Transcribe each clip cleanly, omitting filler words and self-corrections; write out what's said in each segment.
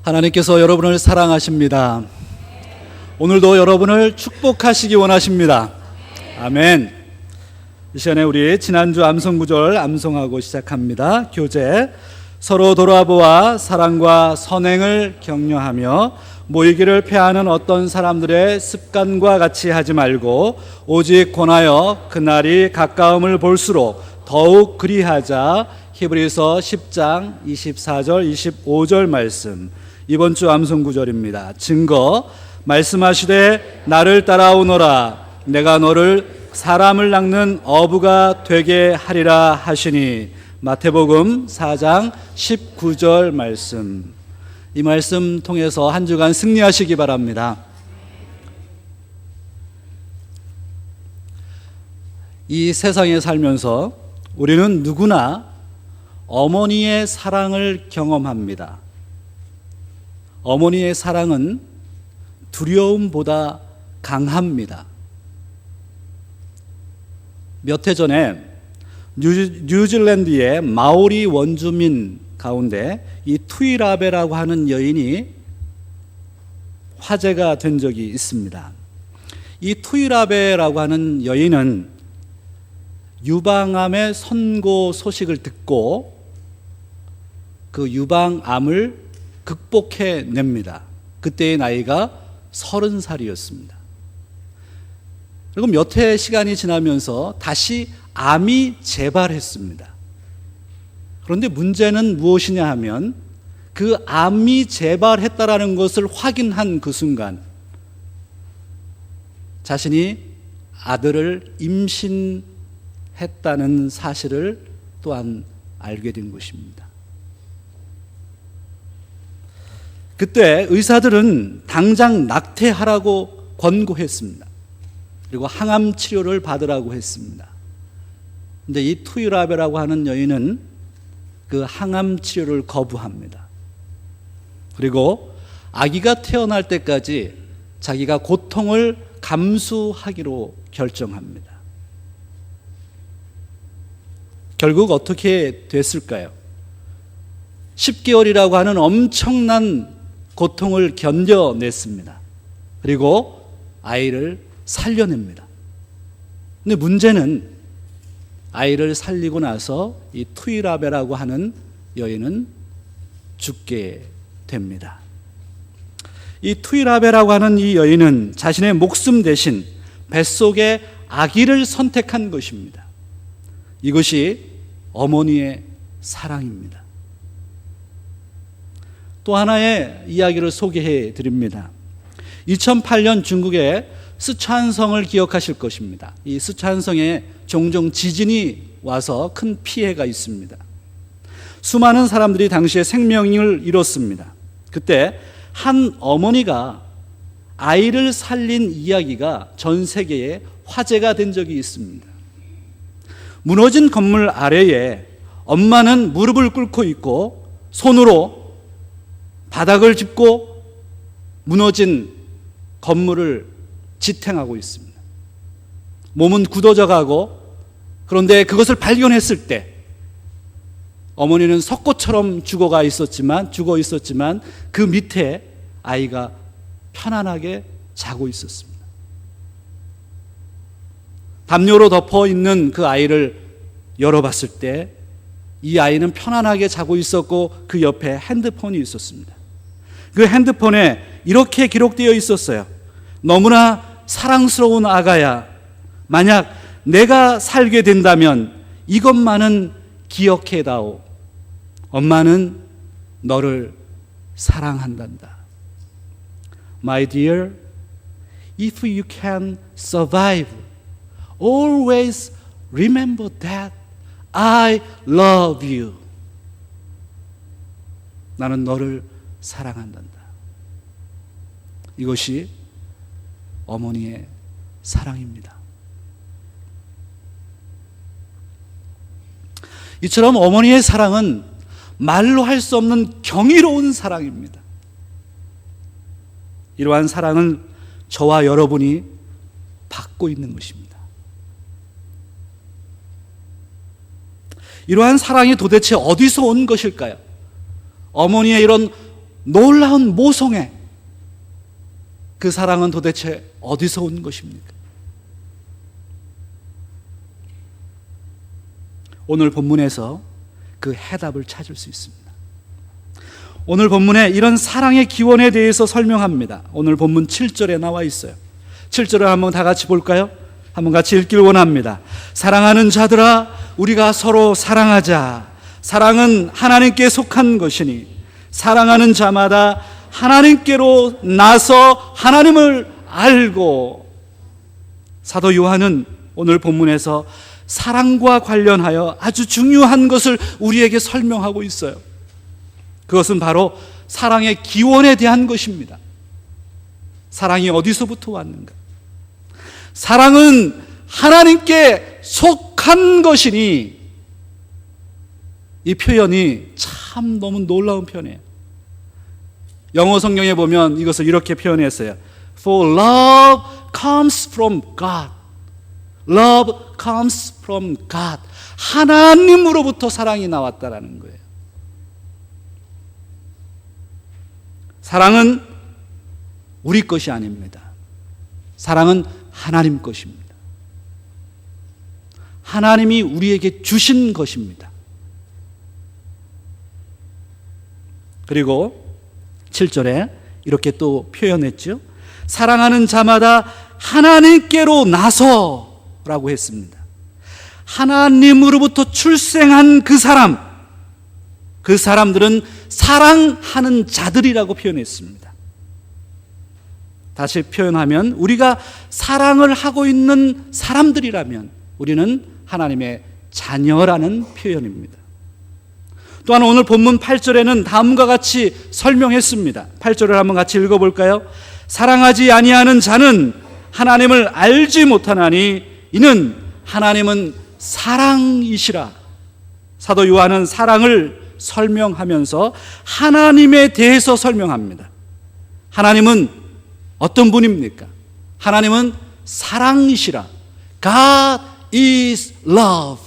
하나님께서 여러분을 사랑하십니다. 오늘도 여러분을 축복하시기 원하십니다. 아멘. 이 시간에 우리 지난주 암송구절 암송하고 시작합니다. 교재 서로 돌아보아 사랑과 선행을 격려하며 모이기를 패하는 어떤 사람들의 습관과 같이 하지 말고 오직 권하여 그날이 가까움을 볼수록 더욱 그리하자. 히브리서 10장 24절 25절 말씀, 이번 주 암송 구절입니다. 증거 말씀하시되 나를 따라오너라 내가 너를 사람을 낚는 어부가 되게 하리라 하시니. 마태복음 4장 19절 말씀. 이 말씀 통해서 한 주간 승리하시기 바랍니다. 이 세상에 살면서 우리는 누구나 어머니의 사랑을 경험합니다. 어머니의 사랑은 두려움보다 강합니다. 몇 해 전에 뉴질랜드의 마오리 원주민 가운데 이 투이라베라고 하는 여인이 화제가 된 적이 있습니다. 이 투이라베라고 하는 여인은 유방암의 선고 소식을 듣고 그 유방암을 극복해냅니다. 그때의 나이가 30살이었습니다. 그리고 몇 해 시간이 지나면서 다시 암이 재발했습니다. 그런데 문제는 무엇이냐 하면 그 암이 재발했다라는 것을 확인한 그 순간 자신이 아들을 임신했다는 사실을 또한 알게 된 것입니다. 그때 의사들은 당장 낙태하라고 권고했습니다. 그리고 항암 치료를 받으라고 했습니다. 근데 이 투이라베라고 하는 여인은 그 항암 치료를 거부합니다. 그리고 아기가 태어날 때까지 자기가 고통을 감수하기로 결정합니다. 결국 어떻게 됐을까요? 10개월이라고 하는 엄청난 고통을 견뎌냈습니다. 그리고 아이를 살려냅니다. 근데 문제는 아이를 살리고 나서 이 투이라베라고 하는 여인은 죽게 됩니다. 이 투이라베라고 하는 이 여인은 자신의 목숨 대신 뱃속의 아기를 선택한 것입니다. 이것이 어머니의 사랑입니다. 또 하나의 이야기를 소개해 드립니다. 2008년 중국의 스촨성을 기억하실 것입니다. 이 스촨성에 종종 지진이 와서 큰 피해가 있습니다. 수많은 사람들이 당시에 생명을 잃었습니다. 그때 한 어머니가 아이를 살린 이야기가 전 세계에 화제가 된 적이 있습니다. 무너진 건물 아래에 엄마는 무릎을 꿇고 있고 손으로 바닥을 짚고 무너진 건물을 지탱하고 있습니다. 몸은 굳어져 가고, 그런데 그것을 발견했을 때 어머니는 석고처럼 죽어 있었지만 그 밑에 아이가 편안하게 자고 있었습니다. 담요로 덮어 있는 그 아이를 열어봤을 때 이 아이는 편안하게 자고 있었고 그 옆에 핸드폰이 있었습니다. 그 핸드폰에 이렇게 기록되어 있었어요. 너무나 사랑스러운 아가야, 만약 내가 살게 된다면 이것만은 기억해다오. 엄마는 너를 사랑한단다. My dear, if you can survive, always remember that I love you. 나는 너를 사랑한단다. 이것이 어머니의 사랑입니다. 이처럼 어머니의 사랑은 말로 할 수 없는 경이로운 사랑입니다. 이러한 사랑은 저와 여러분이 받고 있는 것입니다. 이러한 사랑이 도대체 어디서 온 것일까요? 어머니의 이런 놀라운 모성애, 그 사랑은 도대체 어디서 온 것입니까? 오늘 본문에서 그 해답을 찾을 수 있습니다. 오늘 본문에 이런 사랑의 기원에 대해서 설명합니다. 오늘 본문 7절에 나와 있어요. 7절을 한번 다 같이 볼까요? 한번 같이 읽기를 원합니다. 사랑하는 자들아, 우리가 서로 사랑하자. 사랑은 하나님께 속한 것이니 사랑하는 자마다 하나님께로 나서 하나님을 알고. 사도 요한은 오늘 본문에서 사랑과 관련하여 아주 중요한 것을 우리에게 설명하고 있어요. 그것은 바로 사랑의 기원에 대한 것입니다. 사랑이 어디서부터 왔는가? 사랑은 하나님께 속한 것이니, 이 표현이 참 너무 놀라운 표현이에요. 영어 성경에 보면 이것을 이렇게 표현했어요. For love comes from God. Love comes from God. 하나님으로부터 사랑이 나왔다라는 거예요. 사랑은 우리 것이 아닙니다. 사랑은 하나님 것입니다. 하나님이 우리에게 주신 것입니다. 그리고 7절에 이렇게 또 표현했죠. 사랑하는 자마다 하나님께로 나서라고 했습니다. 하나님으로부터 출생한 그 사람들은 사랑하는 자들이라고 표현했습니다. 다시 표현하면 우리가 사랑을 하고 있는 사람들이라면 우리는 하나님의 자녀라는 표현입니다. 또한 오늘 본문 8절에는 다음과 같이 설명했습니다. 8절을 한번 같이 읽어볼까요? 사랑하지 아니하는 자는 하나님을 알지 못하나니 이는 하나님은 사랑이시라. 사도 요한은 사랑을 설명하면서 하나님에 대해서 설명합니다. 하나님은 어떤 분입니까? 하나님은 사랑이시라. God is love.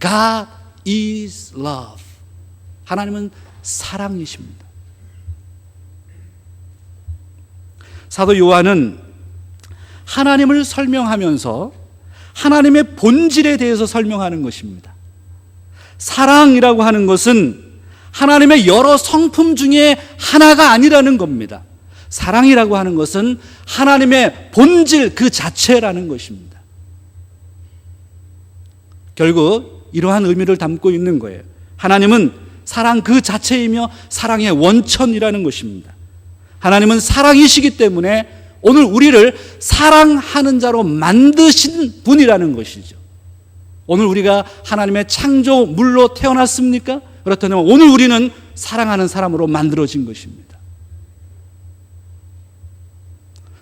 God is love. 하나님은 사랑이십니다. 사도 요한은 하나님을 설명하면서 하나님의 본질에 대해서 설명하는 것입니다. 사랑이라고 하는 것은 하나님의 여러 성품 중에 하나가 아니라는 겁니다. 사랑이라고 하는 것은 하나님의 본질 그 자체라는 것입니다. 결국 이러한 의미를 담고 있는 거예요. 하나님은 사랑 그 자체이며 사랑의 원천이라는 것입니다. 하나님은 사랑이시기 때문에 오늘 우리를 사랑하는 자로 만드신 분이라는 것이죠. 오늘 우리가 하나님의 창조물로 태어났습니까? 그렇다면 오늘 우리는 사랑하는 사람으로 만들어진 것입니다.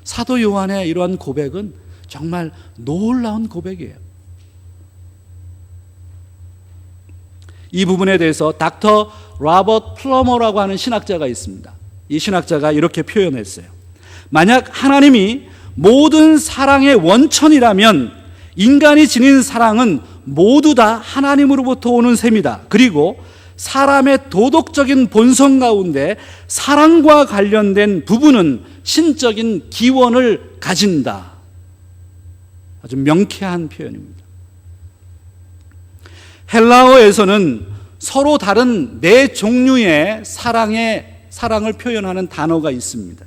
사도 요한의 이러한 고백은 정말 놀라운 고백이에요. 이 부분에 대해서 닥터 로버트 플러머라고 하는 신학자가 있습니다. 이 신학자가 이렇게 표현했어요. 만약 하나님이 모든 사랑의 원천이라면 인간이 지닌 사랑은 모두 다 하나님으로부터 오는 셈이다. 그리고 사람의 도덕적인 본성 가운데 사랑과 관련된 부분은 신적인 기원을 가진다. 아주 명쾌한 표현입니다. 헬라어에서는 서로 다른 네 종류의 사랑을 표현하는 단어가 있습니다.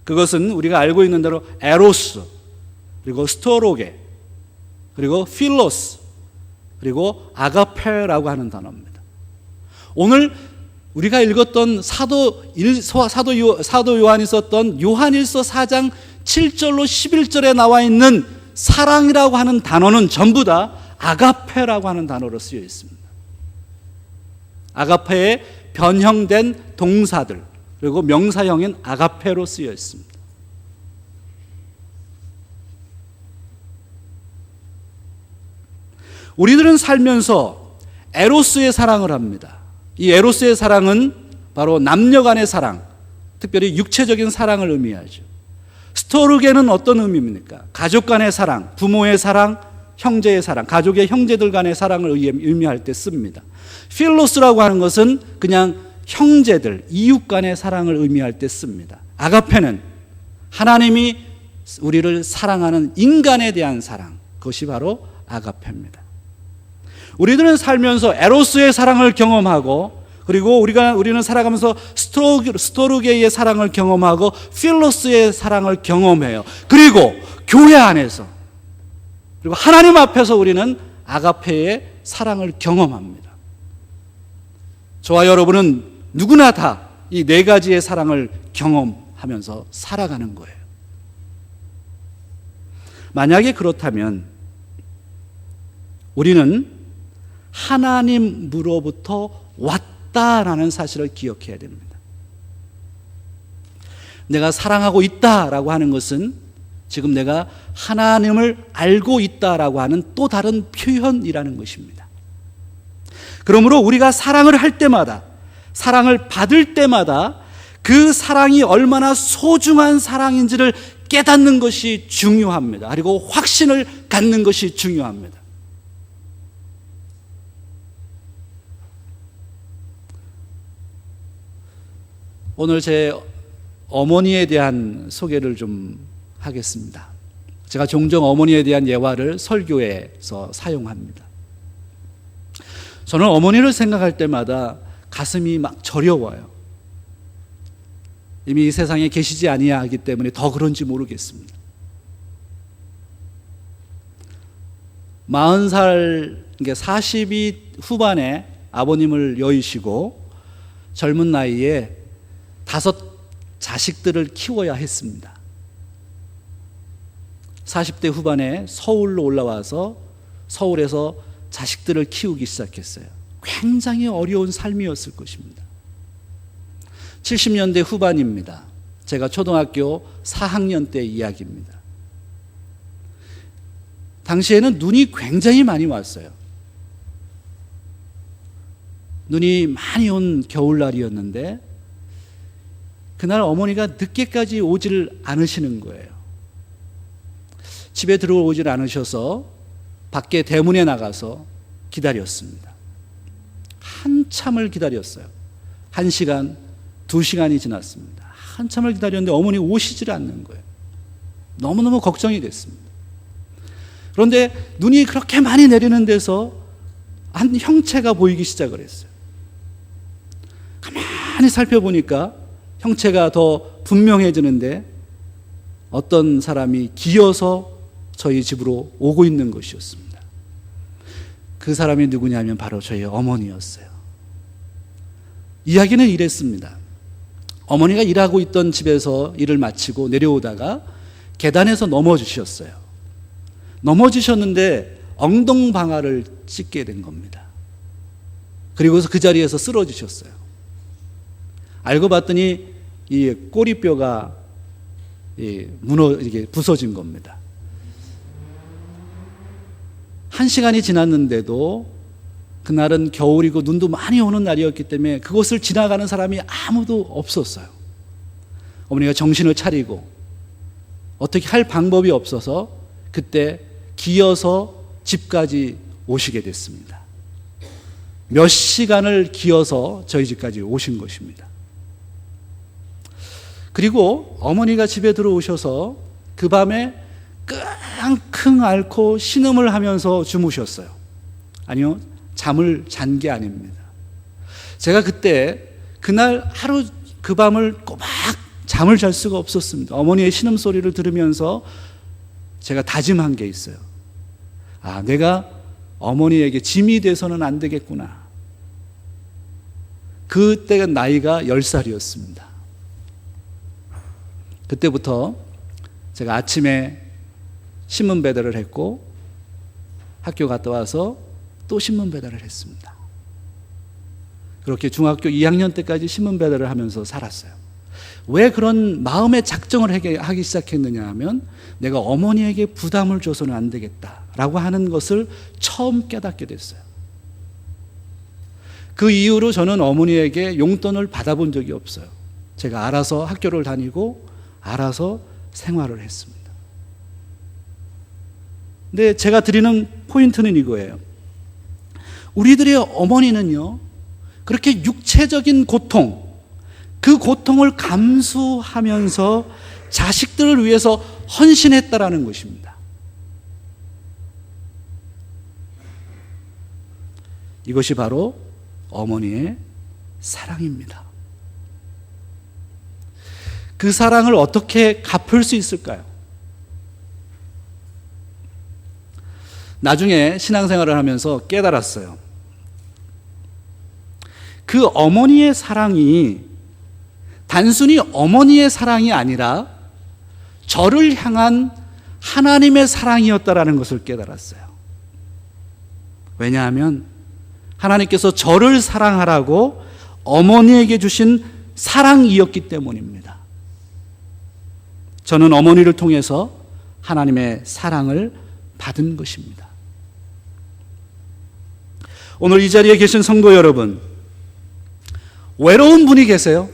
그것은 우리가 알고 있는 대로 에로스, 그리고 스토로게, 그리고 필로스, 그리고 아가페라고 하는 단어입니다. 오늘 우리가 읽었던 사도 요한이 썼던 요한일서 4장 7절로 11절에 나와 있는 사랑이라고 하는 단어는 전부 다 아가페라고 하는 단어로 쓰여 있습니다. 아가페의 변형된 동사들, 그리고 명사형인 아가페로 쓰여 있습니다. 우리들은 살면서 에로스의 사랑을 합니다. 이 에로스의 사랑은 바로 남녀 간의 사랑, 특별히 육체적인 사랑을 의미하죠. 스토르게는 어떤 의미입니까? 가족 간의 사랑, 부모의 사랑, 형제의 사랑, 가족의 형제들 간의 사랑을 의미할 때 씁니다. 필로스라고 하는 것은 그냥 형제들, 이웃 간의 사랑을 의미할 때 씁니다. 아가페는 하나님이 우리를 사랑하는 인간에 대한 사랑, 그것이 바로 아가페입니다. 우리들은 살면서 에로스의 사랑을 경험하고, 그리고 우리는 살아가면서 스토르게의 사랑을 경험하고 필로스의 사랑을 경험해요. 그리고 교회 안에서, 그리고 하나님 앞에서 우리는 아가페의 사랑을 경험합니다. 저와 여러분은 누구나 다 이 네 가지의 사랑을 경험하면서 살아가는 거예요. 만약에 그렇다면 우리는 하나님으로부터 왔다라는 사실을 기억해야 됩니다. 내가 사랑하고 있다라고 하는 것은 지금 내가 하나님을 알고 있다라고 하는 또 다른 표현이라는 것입니다. 그러므로 우리가 사랑을 할 때마다, 사랑을 받을 때마다 그 사랑이 얼마나 소중한 사랑인지를 깨닫는 것이 중요합니다. 그리고 확신을 갖는 것이 중요합니다. 오늘 제 어머니에 대한 소개를 좀 하겠습니다. 제가 종종 어머니에 대한 예화를 설교에서 사용합니다. 저는 어머니를 생각할 때마다 가슴이 막 저려워요. 이미 이 세상에 계시지 아니하기 때문에 더 그런지 모르겠습니다. 40살, 40이 후반에 아버님을 여의시고 젊은 나이에 5 자식들을 키워야 했습니다. 40대 후반에 서울로 올라와서 서울에서 자식들을 키우기 시작했어요. 굉장히 어려운 삶이었을 것입니다. 70년대 후반입니다. 제가 초등학교 4학년 때 이야기입니다. 당시에는 눈이 굉장히 많이 왔어요. 눈이 많이 온 겨울날이었는데 그날 어머니가 늦게까지 오질 않으시는 거예요. 집에 들어오질 않으셔서 밖에 대문에 나가서 기다렸습니다. 한참을 기다렸어요. 1시간, 2시간이 지났습니다. 한참을 기다렸는데 어머니 오시질 않는 거예요. 너무너무 걱정이 됐습니다. 그런데 눈이 그렇게 많이 내리는 데서 한 형체가 보이기 시작을 했어요. 가만히 살펴보니까 형체가 더 분명해지는데 어떤 사람이 기어서 저희 집으로 오고 있는 것이었습니다. 그 사람이 누구냐면 바로 저희 어머니였어요. 이야기는 이랬습니다. 어머니가 일하고 있던 집에서 일을 마치고 내려오다가 계단에서 넘어지셨어요. 넘어지셨는데 엉덩방아를 찢게 된 겁니다. 그리고서 그 자리에서 쓰러지셨어요. 알고 봤더니 이 꼬리뼈가 이게 부서진 겁니다. 1시간이 지났는데도 그날은 겨울이고 눈도 많이 오는 날이었기 때문에 그곳을 지나가는 사람이 아무도 없었어요. 어머니가 정신을 차리고 어떻게 할 방법이 없어서 그때 기어서 집까지 오시게 됐습니다. 몇 시간을 기어서 저희 집까지 오신 것입니다. 그리고 어머니가 집에 들어오셔서 그 밤에 끙끙 앓고 신음을 하면서 주무셨어요. 아니요, 잠을 잔 게 아닙니다. 제가 그날 하루 그 밤을 꼬박 잠을 잘 수가 없었습니다. 어머니의 신음소리를 들으면서 제가 다짐한 게 있어요. 아, 내가 어머니에게 짐이 돼서는 안 되겠구나. 그때가 나이가 10살이었습니다. 그때부터 제가 아침에 신문 배달을 했고 학교 갔다 와서 또 신문 배달을 했습니다. 그렇게 중학교 2학년 때까지 신문 배달을 하면서 살았어요. 왜 그런 마음의 작정을 하기 시작했느냐 하면 내가 어머니에게 부담을 줘서는 안 되겠다라고 하는 것을 처음 깨닫게 됐어요. 그 이후로 저는 어머니에게 용돈을 받아본 적이 없어요. 제가 알아서 학교를 다니고 알아서 생활을 했습니다. 근데 제가 드리는 포인트는 이거예요. 우리들의 어머니는요, 그렇게 육체적인 고통, 그 고통을 감수하면서 자식들을 위해서 헌신했다라는 것입니다. 이것이 바로 어머니의 사랑입니다. 그 사랑을 어떻게 갚을 수 있을까요? 나중에 신앙생활을 하면서 깨달았어요. 그 어머니의 사랑이 단순히 어머니의 사랑이 아니라 저를 향한 하나님의 사랑이었다라는 것을 깨달았어요. 왜냐하면 하나님께서 저를 사랑하라고 어머니에게 주신 사랑이었기 때문입니다. 저는 어머니를 통해서 하나님의 사랑을 받은 것입니다. 오늘 이 자리에 계신 성도 여러분, 외로운 분이 계세요?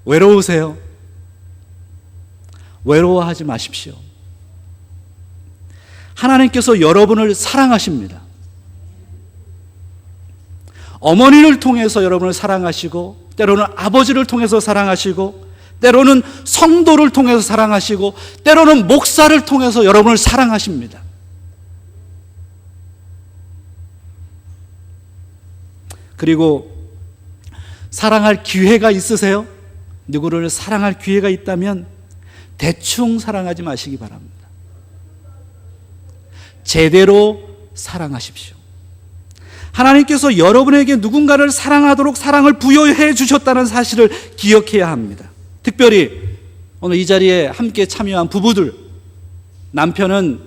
외로우세요? 외로워하지 마십시오. 하나님께서 여러분을 사랑하십니다. 어머니를 통해서 여러분을 사랑하시고, 때로는 아버지를 통해서 사랑하시고, 때로는 성도를 통해서 사랑하시고, 때로는 목사를 통해서 여러분을 사랑하십니다. 그리고 사랑할 기회가 있으세요? 누구를 사랑할 기회가 있다면 대충 사랑하지 마시기 바랍니다. 제대로 사랑하십시오. 하나님께서 여러분에게 누군가를 사랑하도록 사랑을 부여해 주셨다는 사실을 기억해야 합니다. 특별히 오늘 이 자리에 함께 참여한 부부들, 남편은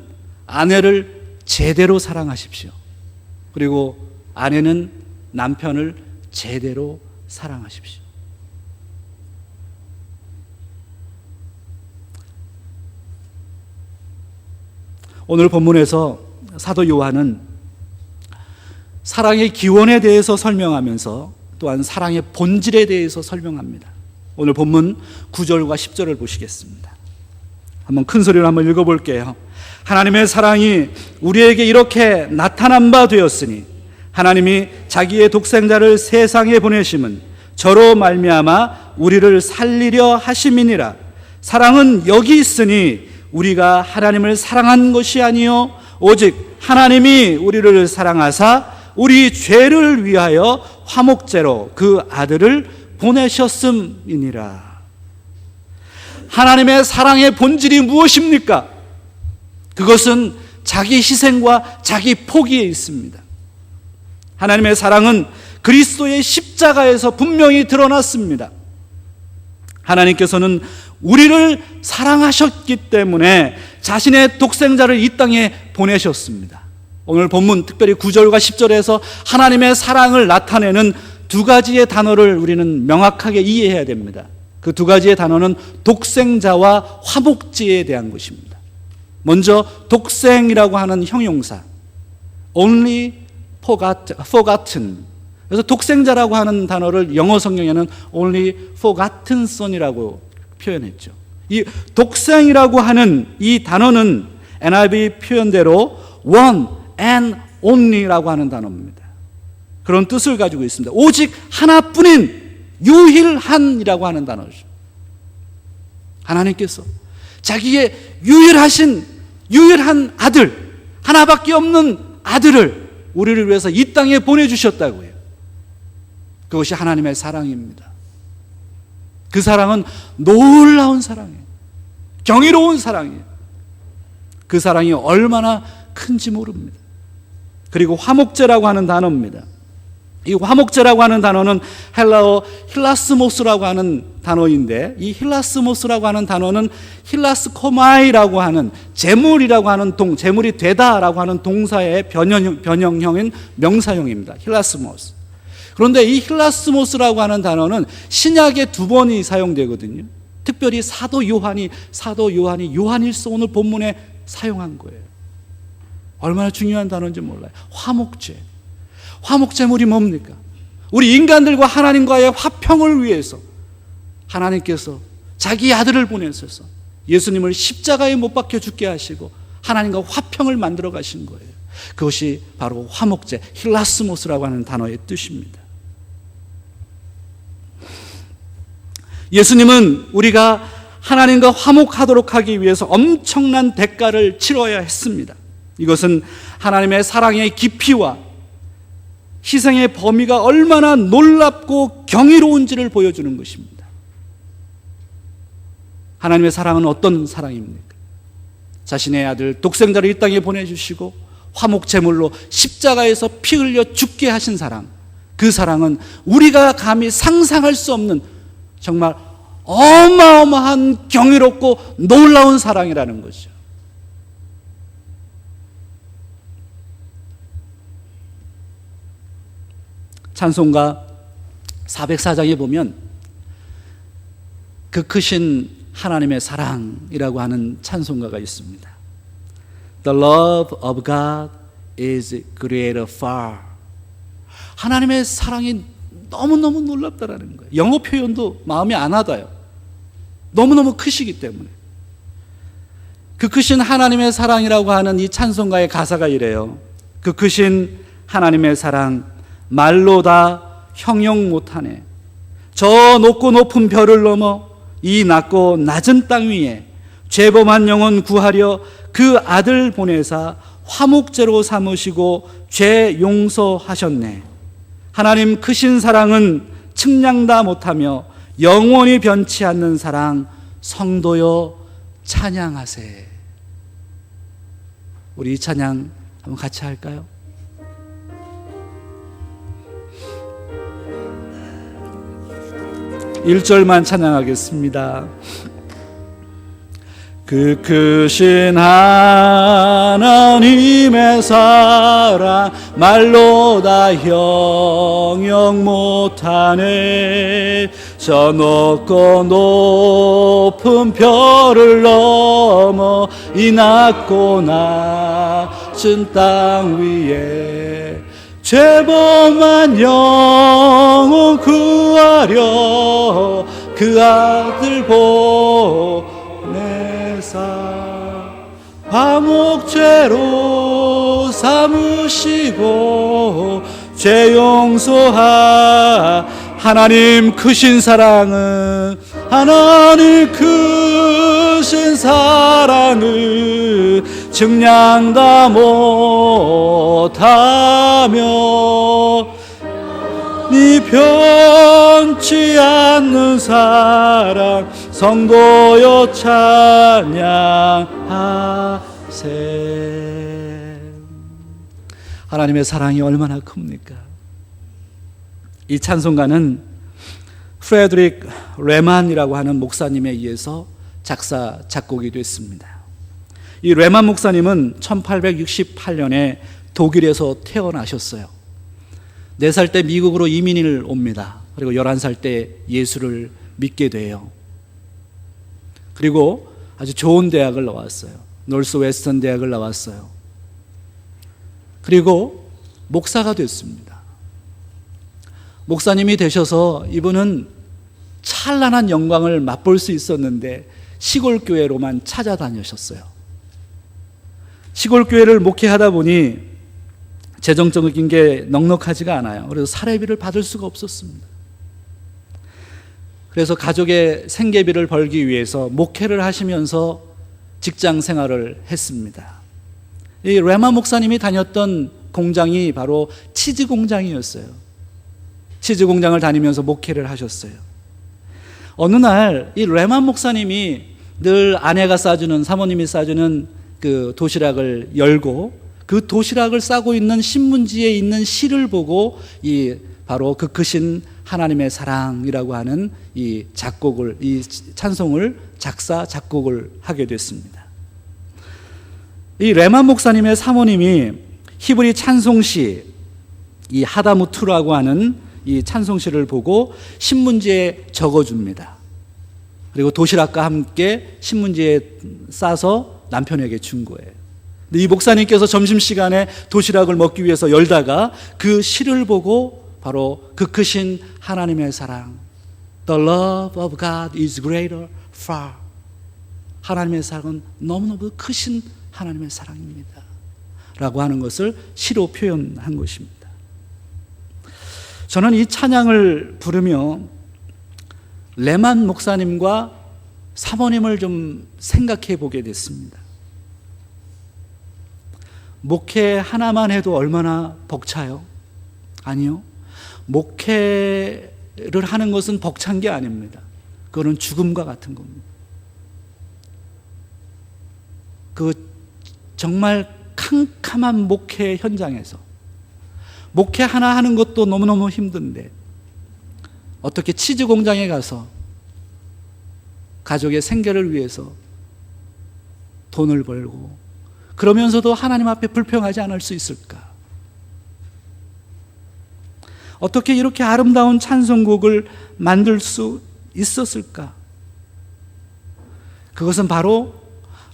아내를 제대로 사랑하십시오. 그리고 아내는 남편을 제대로 사랑하십시오. 오늘 본문에서 사도 요한은 사랑의 기원에 대해서 설명하면서 또한 사랑의 본질에 대해서 설명합니다. 오늘 본문 9절과 10절을 보시겠습니다. 한번 큰 소리로 한번 읽어볼게요. 하나님의 사랑이 우리에게 이렇게 나타난 바 되었으니 하나님이 자기의 독생자를 세상에 보내심은 저로 말미암아 우리를 살리려 하심이니라. 사랑은 여기 있으니 우리가 하나님을 사랑한 것이 아니요 오직 하나님이 우리를 사랑하사 우리 죄를 위하여 화목제로 그 아들을 보내셨음이니라. 하나님의 사랑의 본질이 무엇입니까? 그것은 자기 희생과 자기 포기에 있습니다. 하나님의 사랑은 그리스도의 십자가에서 분명히 드러났습니다. 하나님께서는 우리를 사랑하셨기 때문에 자신의 독생자를 이 땅에 보내셨습니다. 오늘 본문 특별히 9절과 10절에서 하나님의 사랑을 나타내는 두 가지의 단어를 우리는 명확하게 이해해야 됩니다. 그 두 가지의 단어는 독생자와 화목제에 대한 것입니다. 먼저 독생이라고 하는 형용사, only forgotten. 그래서 독생자라고 하는 단어를 영어 성경에는 only forgotten son이라고 표현했죠. 이 독생이라고 하는 이 단어는 NIV 표현대로 one and only라고 하는 단어입니다. 그런 뜻을 가지고 있습니다. 오직 하나뿐인 유일한이라고 하는 단어죠. 하나님께서 자기의 유일한 아들, 하나밖에 없는 아들을 우리를 위해서 이 땅에 보내주셨다고요. 그것이 하나님의 사랑입니다. 그 사랑은 놀라운 사랑이에요. 경이로운 사랑이에요. 그 사랑이 얼마나 큰지 모릅니다. 그리고 화목제라고 하는 단어입니다. 이 화목제라고 하는 단어는 헬라어 힐라스모스라고 하는 단어인데, 이 힐라스모스라고 하는 단어는 힐라스코마이라고 하는 재물이라고 하는 재물이 되다라고 하는 동사의 변형형인 명사형입니다. 힐라스모스. 그런데 이 힐라스모스라고 하는 단어는 신약에 2번이 사용되거든요. 특별히 사도 요한이 요한일서 오늘 본문에 사용한 거예요. 얼마나 중요한 단어인지 몰라요. 화목제. 화목제물이 뭡니까? 우리 인간들과 하나님과의 화평을 위해서 하나님께서 자기 아들을 보내셔서 예수님을 십자가에 못 박혀 죽게 하시고 하나님과 화평을 만들어 가신 거예요. 그것이 바로 화목제, 힐라스모스라고 하는 단어의 뜻입니다. 예수님은 우리가 하나님과 화목하도록 하기 위해서 엄청난 대가를 치러야 했습니다. 이것은 하나님의 사랑의 깊이와 희생의 범위가 얼마나 놀랍고 경이로운지를 보여주는 것입니다. 하나님의 사랑은 어떤 사랑입니까? 자신의 아들 독생자를 이 땅에 보내주시고 화목제물로 십자가에서 피 흘려 죽게 하신 사랑, 그 사랑은 우리가 감히 상상할 수 없는 정말 어마어마한 경이롭고 놀라운 사랑이라는 거죠. 찬송가 404장에 보면 그 크신 하나님의 사랑이라고 하는 찬송가가 있습니다. The love of God is greater far. 하나님의 사랑이 너무너무 놀랍다라는 거예요. 영어 표현도 마음이 안 와닿아요. 너무너무 크시기 때문에. 그 크신 하나님의 사랑이라고 하는 이 찬송가의 가사가 이래요. 그 크신 하나님의 사랑 말로 다 형용 못하네. 저 높고 높은 별을 넘어 이 낮고 낮은 땅 위에 죄범한 영혼 구하려 그 아들 보내사 화목제로 삼으시고 죄 용서하셨네. 하나님 크신 사랑은 측량다 못하며 영원히 변치 않는 사랑, 성도여 찬양하세. 우리 이 찬양 한번 같이 할까요? 일 절만 찬양하겠습니다. 그 크신 하나님의 사랑 말로 다 형용 못하네. 저 높고 높은 별을 넘어 이 낮고 낮은 땅 위에 죄범한 영혼 구하려 그 아들 보내사 화목제로 삼으시고 죄 용서하. 하나님 크신 사랑은, 하나님 크신 사랑은 측량 다 못하며 이 변치 않는 사랑, 성도여 찬양하세. 하나님의 사랑이 얼마나 큽니까? 이 찬송가는 프레드릭 레만이라고 하는 목사님에 의해서 작사, 작곡이 됐습니다. 이 레만 목사님은 1868년에 독일에서 태어나셨어요. 4살 때 미국으로 이민을 옵니다. 그리고 11살 때 예수를 믿게 돼요. 그리고 아주 좋은 대학을 나왔어요. 노스 웨스턴 대학을 나왔어요. 그리고 목사가 됐습니다. 목사님이 되셔서 이분은 찬란한 영광을 맛볼 수 있었는데 시골 교회로만 찾아다니셨어요. 시골 교회를 목회하다 보니 재정적인 게 넉넉하지가 않아요. 그래서 사례비를 받을 수가 없었습니다. 그래서 가족의 생계비를 벌기 위해서 목회를 하시면서 직장 생활을 했습니다. 이 레마 목사님이 다녔던 공장이 바로 치즈 공장이었어요. 치즈 공장을 다니면서 목회를 하셨어요. 어느 날 이 레만 목사님이 늘 아내가 싸주는, 사모님이 싸주는 그 도시락을 열고 그 도시락을 싸고 있는 신문지에 있는 시를 보고 이 바로 그 크신 하나님의 사랑이라고 하는 이 작곡을, 이 찬송을 작사, 작곡을 하게 됐습니다. 이 레만 목사님의 사모님이 히브리 찬송시 이 하다무트라고 하는 이 찬송시를 보고 신문지에 적어줍니다. 그리고 도시락과 함께 신문지에 싸서 남편에게 준 거예요. 근데 이 목사님께서 점심시간에 도시락을 먹기 위해서 열다가 그 시를 보고 바로 그 크신 하나님의 사랑, The love of God is greater far. 하나님의 사랑은 너무너무 크신 하나님의 사랑입니다 라고 하는 것을 시로 표현한 것입니다. 저는 이 찬양을 부르며 레만 목사님과 사모님을 좀 생각해 보게 됐습니다. 목회 하나만 해도 얼마나 벅차요? 아니요. 목회를 하는 것은 벅찬 게 아닙니다. 그거는 죽음과 같은 겁니다. 그 정말 캄캄한 목회 현장에서 목회 하나 하는 것도 너무너무 힘든데 어떻게 치즈 공장에 가서 가족의 생계를 위해서 돈을 벌고 그러면서도 하나님 앞에 불평하지 않을 수 있을까? 어떻게 이렇게 아름다운 찬송곡을 만들 수 있었을까? 그것은 바로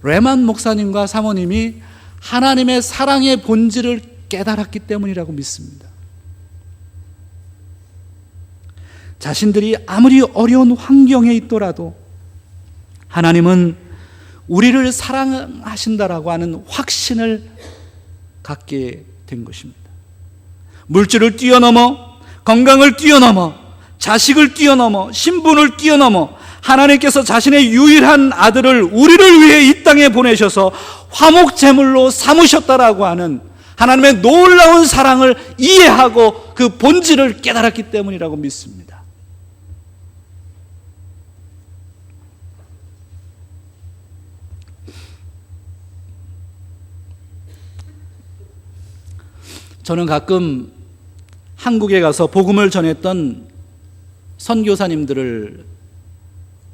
레만 목사님과 사모님이 하나님의 사랑의 본질을 깨달았기 때문이라고 믿습니다. 자신들이 아무리 어려운 환경에 있더라도 하나님은 우리를 사랑하신다라고 하는 확신을 갖게 된 것입니다. 물질을 뛰어넘어, 건강을 뛰어넘어, 자식을 뛰어넘어, 신분을 뛰어넘어 하나님께서 자신의 유일한 아들을 우리를 위해 이 땅에 보내셔서 화목제물로 삼으셨다라고 하는 하나님의 놀라운 사랑을 이해하고 그 본질을 깨달았기 때문이라고 믿습니다. 저는 가끔 한국에 가서 복음을 전했던 선교사님들을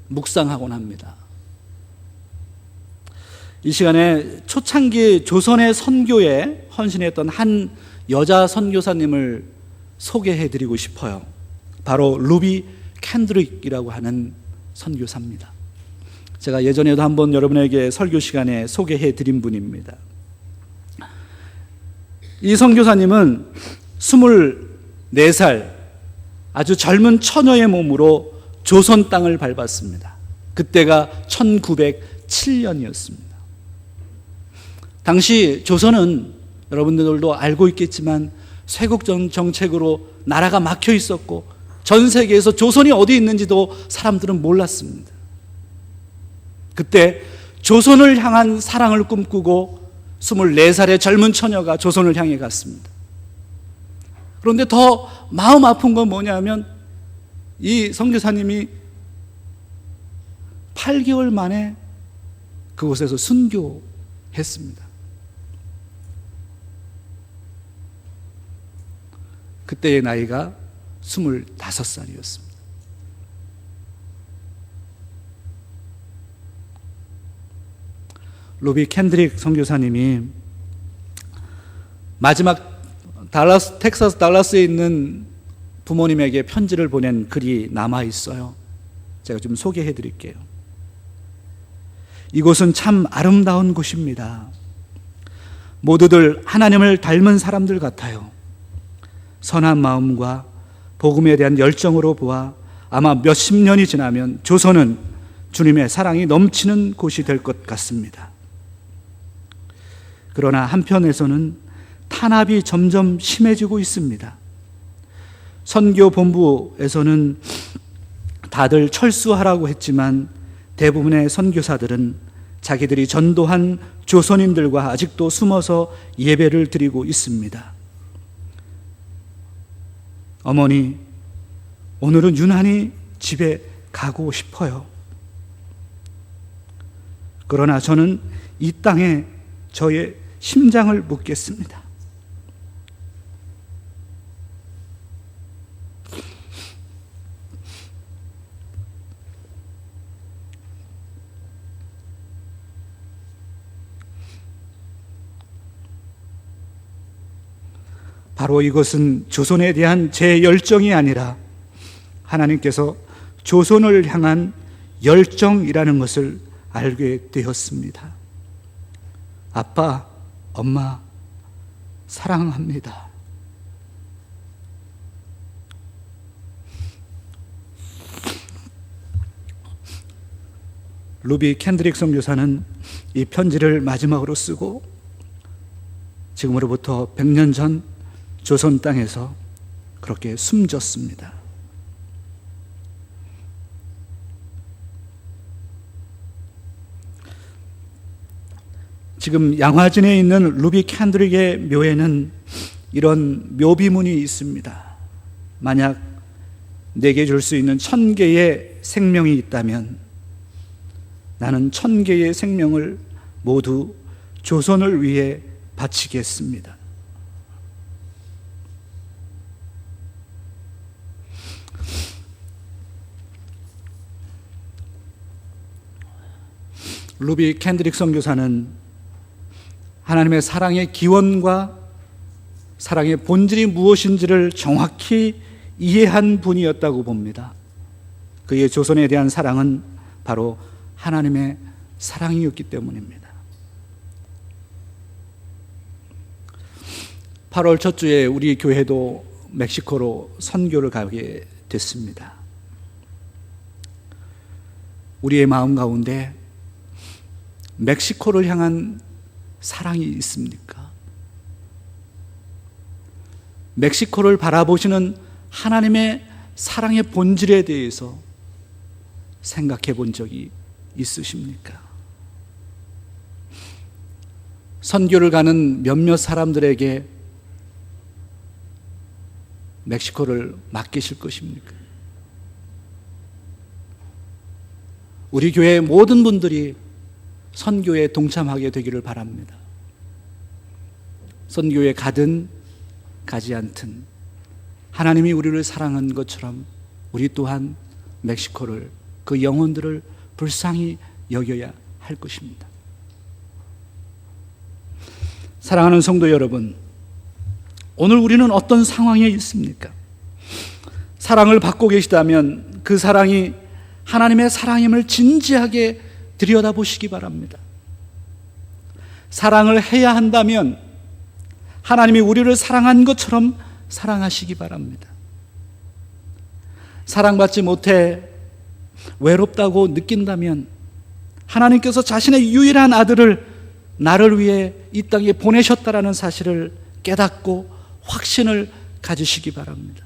묵상하곤 합니다. 이 시간에 초창기 조선의 선교에 헌신했던 한 여자 선교사님을 소개해드리고 싶어요. 바로 루비 캔드릭이라고 하는 선교사입니다. 제가 예전에도 한번 여러분에게 설교 시간에 소개해드린 분입니다. 이 선교사님은 24살 아주 젊은 처녀의 몸으로 조선 땅을 밟았습니다. 그때가 1907년이었습니다. 당시 조선은 여러분들도 알고 있겠지만 쇄국 정책으로 나라가 막혀 있었고 전 세계에서 조선이 어디 있는지도 사람들은 몰랐습니다. 그때 조선을 향한 사랑을 꿈꾸고 24살의 젊은 처녀가 조선을 향해 갔습니다. 그런데 더 마음 아픈 건 뭐냐면 이 선교사님이 8개월 만에 그곳에서 순교했습니다. 그때의 나이가 25살이었습니다. 루비 캔드릭 선교사님이 마지막 텍사스 달라스에 있는 부모님에게 편지를 보낸 글이 남아 있어요. 제가 좀 소개해 드릴게요. 이곳은 참 아름다운 곳입니다. 모두들 하나님을 닮은 사람들 같아요. 선한 마음과 복음에 대한 열정으로 보아 아마 몇십 년이 지나면 조선은 주님의 사랑이 넘치는 곳이 될 것 같습니다. 그러나 한편에서는 탄압이 점점 심해지고 있습니다. 선교 본부에서는 다들 철수하라고 했지만 대부분의 선교사들은 자기들이 전도한 조선인들과 아직도 숨어서 예배를 드리고 있습니다. 어머니, 오늘은 유난히 집에 가고 싶어요. 그러나 저는 이 땅에 저의 심장을 묻겠습니다. 바로 이것은 조선에 대한 제 열정이 아니라 하나님께서 조선을 향한 열정이라는 것을 알게 되었습니다. 아빠, 엄마, 사랑합니다. 루비 캔드릭 선교사는 이 편지를 마지막으로 쓰고 지금으로부터 100년 전 조선 땅에서 그렇게 숨졌습니다. 지금 양화진에 있는 루비 캔드릭의 묘에는 이런 묘비문이 있습니다. 만약 내게 줄 수 있는 1000개의 생명이 있다면 나는 1000개의 생명을 모두 조선을 위해 바치겠습니다. 루비 캔드릭 선교사는 하나님의 사랑의 기원과 사랑의 본질이 무엇인지를 정확히 이해한 분이었다고 봅니다. 그의 조선에 대한 사랑은 바로 하나님의 사랑이었기 때문입니다. 8월 첫 주에 우리 교회도 멕시코로 선교를 가게 됐습니다. 우리의 마음 가운데 멕시코를 향한 사랑이 있습니까? 멕시코를 바라보시는 하나님의 사랑의 본질에 대해서 생각해 본 적이 있으십니까? 선교를 가는 몇몇 사람들에게 멕시코를 맡기실 것입니까? 우리 교회의 모든 분들이 선교에 동참하게 되기를 바랍니다. 선교에 가든 가지 않든 하나님이 우리를 사랑한 것처럼 우리 또한 멕시코를, 그 영혼들을 불쌍히 여겨야 할 것입니다. 사랑하는 성도 여러분, 오늘 우리는 어떤 상황에 있습니까? 사랑을 받고 계시다면 그 사랑이 하나님의 사랑임을 진지하게 들여다보시기 바랍니다. 사랑을 해야 한다면 하나님이 우리를 사랑한 것처럼 사랑하시기 바랍니다. 사랑받지 못해 외롭다고 느낀다면 하나님께서 자신의 유일한 아들을 나를 위해 이 땅에 보내셨다라는 사실을 깨닫고 확신을 가지시기 바랍니다.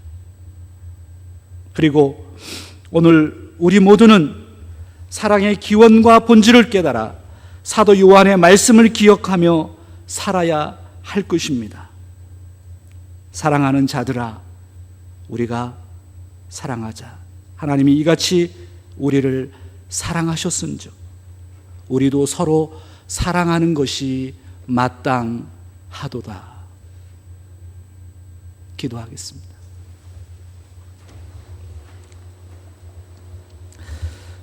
그리고 오늘 우리 모두는 사랑의 기원과 본질을 깨달아 사도 요한의 말씀을 기억하며 살아야 할 것입니다. 사랑하는 자들아, 우리가 사랑하자. 하나님이 이같이 우리를 사랑하셨은즉 우리도 서로 사랑하는 것이 마땅하도다. 기도하겠습니다.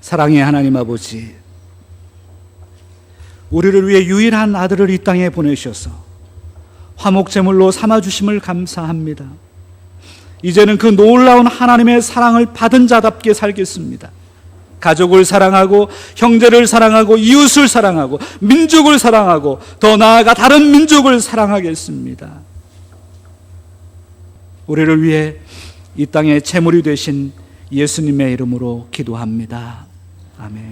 사랑의 하나님 아버지, 우리를 위해 유일한 아들을 이 땅에 보내셔서 화목제물로 삼아주심을 감사합니다. 이제는 그 놀라운 하나님의 사랑을 받은 자답게 살겠습니다. 가족을 사랑하고 형제를 사랑하고 이웃을 사랑하고 민족을 사랑하고 더 나아가 다른 민족을 사랑하겠습니다. 우리를 위해 이 땅에 제물이 되신 예수님의 이름으로 기도합니다. 아멘.